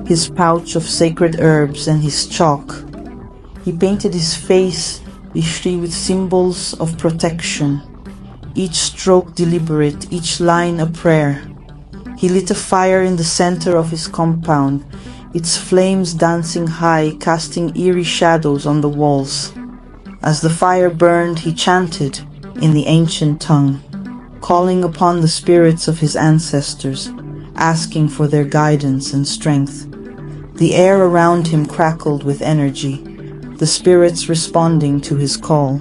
his pouch of sacred herbs, and his chalk. He painted his face with symbols of protection, each stroke deliberate, each line a prayer. He lit a fire in the center of his compound, its flames dancing high, casting eerie shadows on the walls. As the fire burned, he chanted in the ancient tongue, calling upon the spirits of his ancestors, asking for their guidance and strength. The air around him crackled with energy, the spirits responding to his call.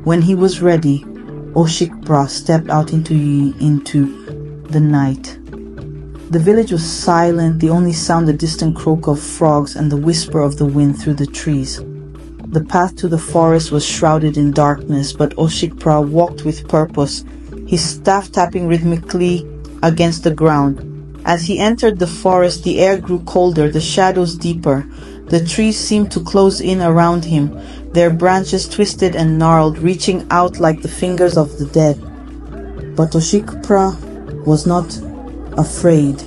When he was ready, Oshikpra stepped out into the night. The village was silent, the only sound the distant croak of frogs and the whisper of the wind through the trees. The path to the forest was shrouded in darkness, but Oshikpra walked with purpose, his staff tapping rhythmically against the ground. As he entered the forest, the air grew colder, the shadows deeper. The trees seemed to close in around him, their branches twisted and gnarled, reaching out like the fingers of the dead. But Oshikpra was not afraid.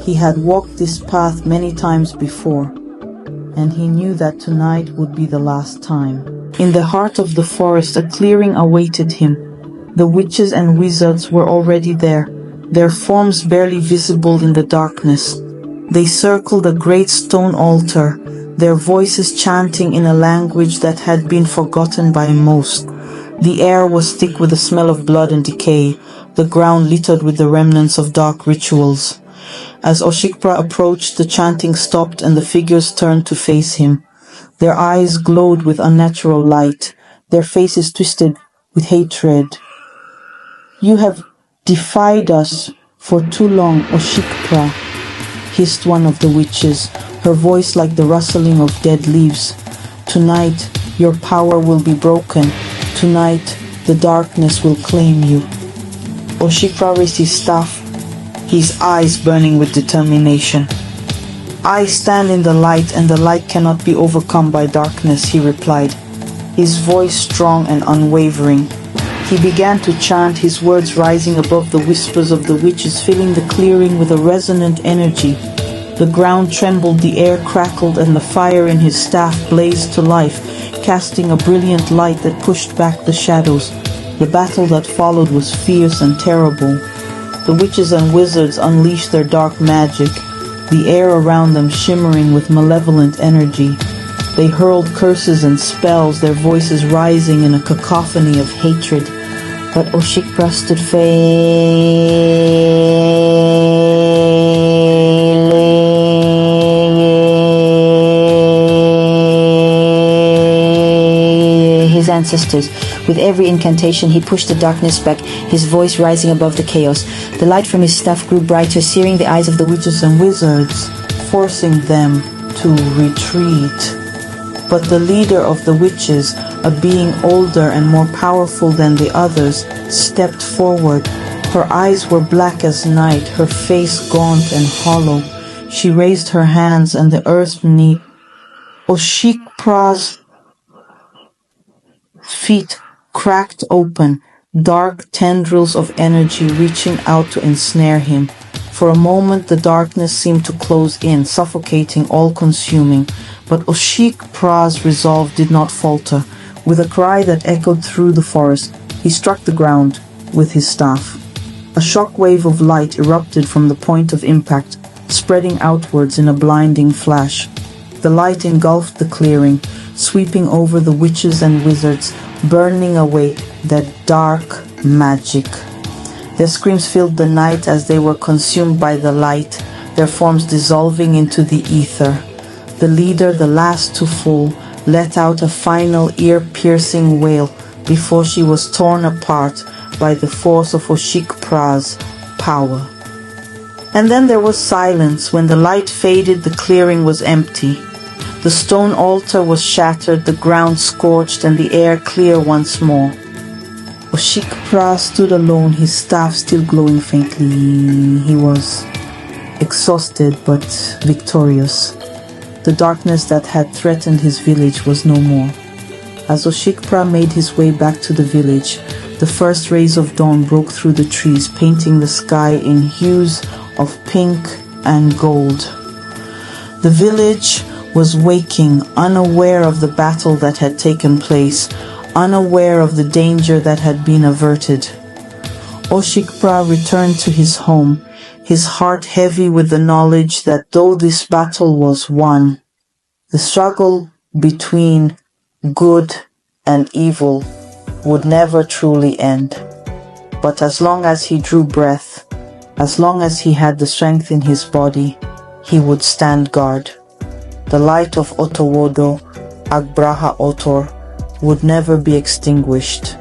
He had walked this path many times before, and he knew that tonight would be the last time. In the heart of the forest, a clearing awaited him. The witches and wizards were already there, their forms barely visible in the darkness. They circled a great stone altar, their voices chanting in a language that had been forgotten by most. The air was thick with the smell of blood and decay, the ground littered with the remnants of dark rituals. As Oshikpra approached, the chanting stopped and the figures turned to face him. Their eyes glowed with unnatural light, their faces twisted with hatred. "You have defied us for too long, Oshikpra," hissed one of the witches, her voice like the rustling of dead leaves. "Tonight, your power will be broken. Tonight, the darkness will claim you." Oshikpra raised his staff, his eyes burning with determination. "I stand in the light, and the light cannot be overcome by darkness," he replied, his voice strong and unwavering. He began to chant, his words rising above the whispers of the witches, filling the clearing with a resonant energy. The ground trembled, the air crackled, and the fire in his staff blazed to life, casting a brilliant light that pushed back the shadows. The battle that followed was fierce and terrible. The witches and wizards unleashed their dark magic, the air around them shimmering with malevolent energy. They hurled curses and spells, their voices rising in a cacophony of hatred. But Oshikpra stood his ancestors. With every incantation, he pushed the darkness back, his voice rising above the chaos. The light from his staff grew brighter, searing the eyes of the witches and wizards, forcing them to retreat. But the leader of the witches, a being older and more powerful than the others, stepped forward. Her eyes were black as night, her face gaunt and hollow. She raised her hands, and the earth beneath Oshikpra's feet cracked open, dark tendrils of energy reaching out to ensnare him. For a moment the darkness seemed to close in, suffocating, all-consuming. But Oshikpra's resolve did not falter. With a cry that echoed through the forest, he struck the ground with his staff. A shock wave of light erupted from the point of impact, spreading outwards in a blinding flash. The light engulfed the clearing, sweeping over the witches and wizards, burning away that dark magic. Their screams filled the night as they were consumed by the light, their forms dissolving into the ether. The leader, the last to fall, let out a final ear-piercing wail before she was torn apart by the force of Oshikpra's power. And then there was silence. When the light faded, the clearing was empty. The stone altar was shattered, the ground scorched, and the air clear once more. Oshikpra stood alone, his staff still glowing faintly. He was exhausted but victorious. The darkness that had threatened his village was no more. As Oshikpra made his way back to the village, the first rays of dawn broke through the trees, painting the sky in hues of pink and gold. The village was waking, unaware of the battle that had taken place, unaware of the danger that had been averted. Oshikpra returned to his home, his heart heavy with the knowledge that though this battle was won, the struggle between good and evil would never truly end. But as long as he drew breath, as long as he had the strength in his body, he would stand guard. The light of Otowodo, Agbraha-otor, would never be extinguished.